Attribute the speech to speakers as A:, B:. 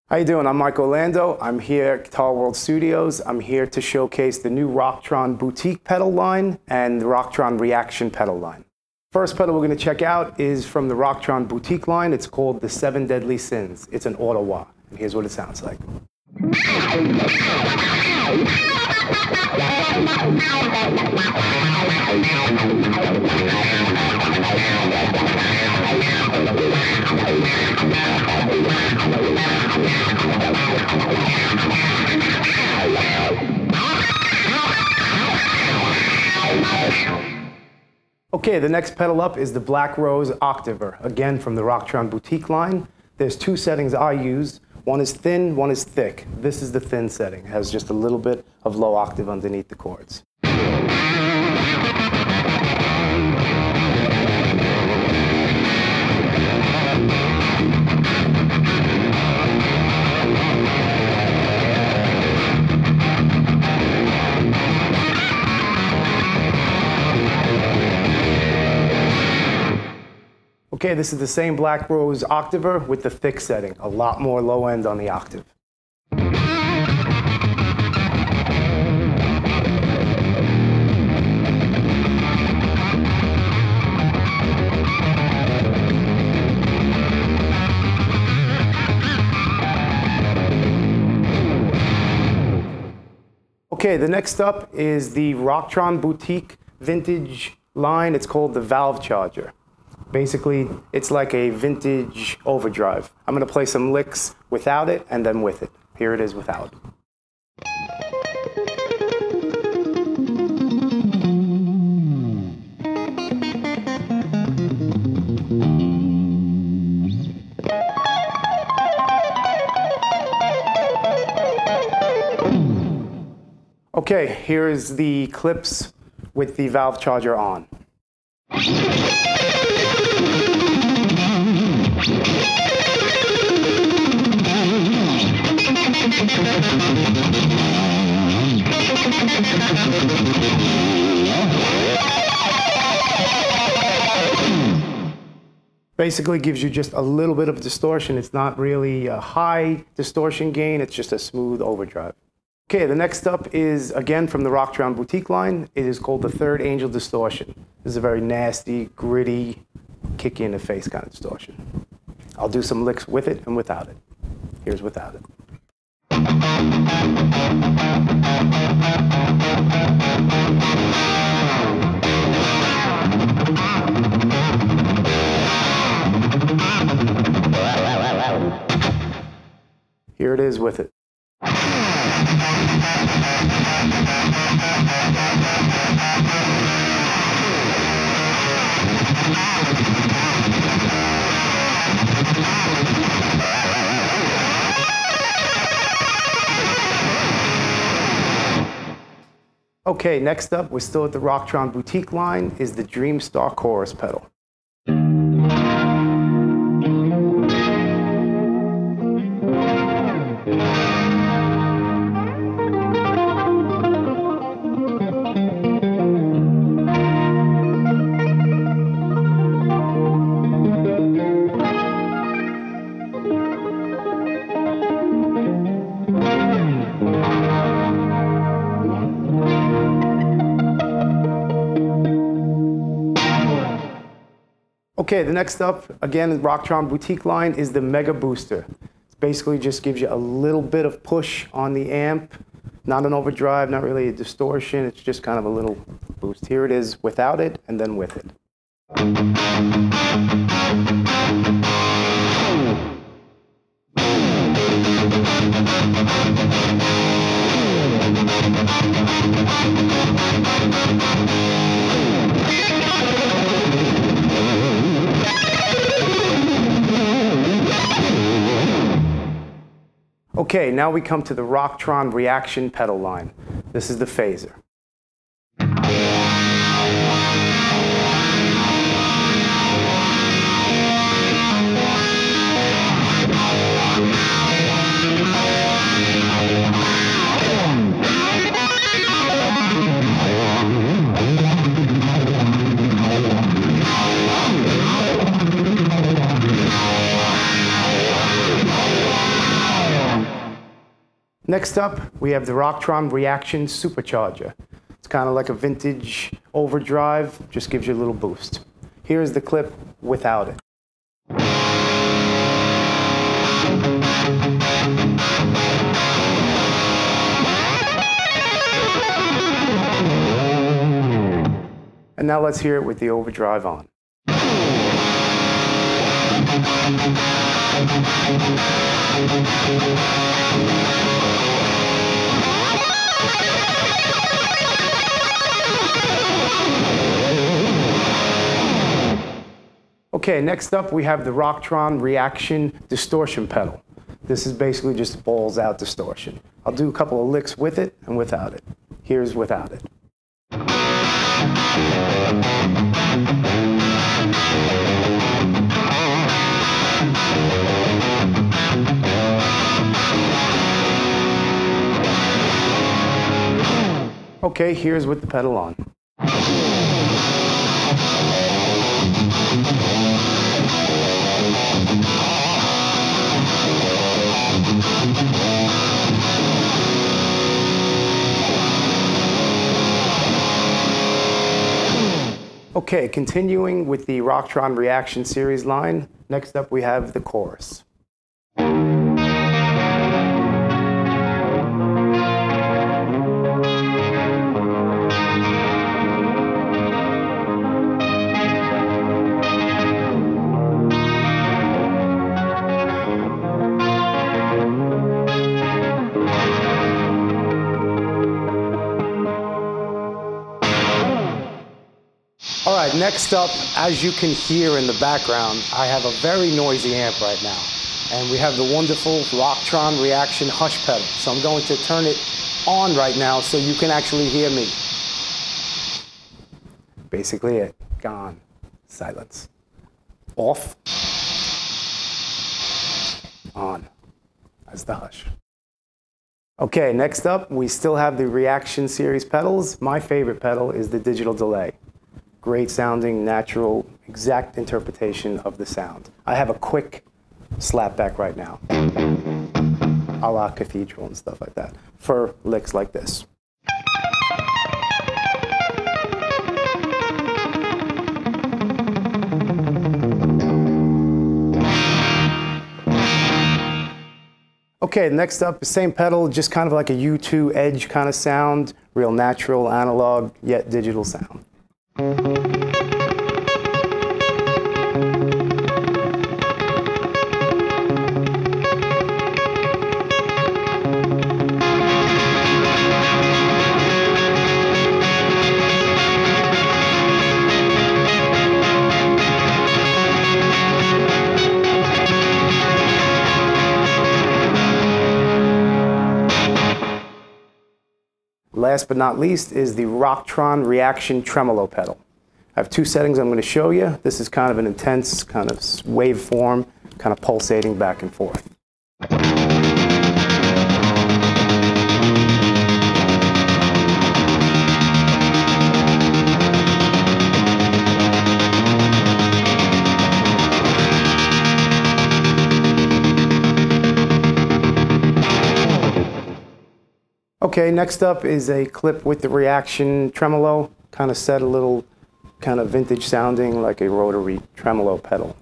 A: How you doing? I'm Mike Orlando. I'm here at Guitar World Studios. I'm here to showcase the new Rocktron boutique pedal line and the Rocktron reaction pedal line. First pedal we're going to check out is from the Rocktron boutique line. It's called the 7 Deadly Sins. It's an auto wah, and here's what it sounds like. Okay, the next pedal up is the Black Rose Octaver, again from the Rocktron boutique line. There's two settings I use. One is thin, one is thick. This is the thin setting. It has just a little bit of low octave underneath the chords. Okay, this is the same Black Rose Octaver with the thick setting, a lot more low end on the octave. Okay, the next up is the Rocktron boutique vintage line. It's called the Valve Charger. Basically, it's like a vintage overdrive. I'm going to play some licks without it and then with it. Here it is without. Okay, here is the clips with the Valve Charger on. Basically gives you just a little bit of distortion. It's not really a high distortion gain, it's just a smooth overdrive. Okay, the next up is again from the Rocktron boutique line. It is called the Third Angel Distortion. This is a very nasty, gritty, kick you in the face kind of distortion. I'll do some licks with it and without it. Here's without it. Here it is with it. Okay, next up, we're still at the Rocktron boutique line, is the Dream Star Chorus pedal. Okay, the next up, again, the Rocktron boutique line is the Mega Booster. It basically just gives you a little bit of push on the amp, not an overdrive, not really a distortion, it's just kind of a little boost. Here it is without it and then with it. Okay, now we come to the Rocktron reaction pedal line. This is the phaser. Next up, we have the Rocktron Reaction Supercharger. It's kind of like a vintage overdrive, just gives you a little boost. Here's the clip without it. And now let's hear it with the overdrive on. Okay, next up we have the Rocktron Reaction Distortion Pedal. This is basically just balls out distortion. I'll do a couple of licks with it and without it. Here's without it. Okay, here's with the pedal on. Okay, continuing with the Rocktron Reaction Series line, next up we have the chorus. All right, next up, as you can hear in the background, I have a very noisy amp right now. And we have the wonderful Rocktron Reaction Hush pedal. So I'm going to turn it on right now so you can actually hear me. Basically it. Gone. Silence. Off. On. That's the hush. Okay, next up, we still have the Reaction Series pedals. My favorite pedal is the digital delay. Great sounding, natural, exact interpretation of the sound. I have a quick slapback right now, a la Cathedral and stuff like that, for licks like this. Okay, next up, the same pedal, just kind of like a U2 Edge kind of sound, real natural, analog, yet digital sound. Last but not least is the Rocktron Reaction Tremolo pedal. I have two settings I'm going to show you. This is kind of an intense kind of waveform, kind of pulsating back and forth. Okay, next up is a clip with the Reaction Tremolo, kind of set a little kind of vintage sounding like a rotary tremolo pedal.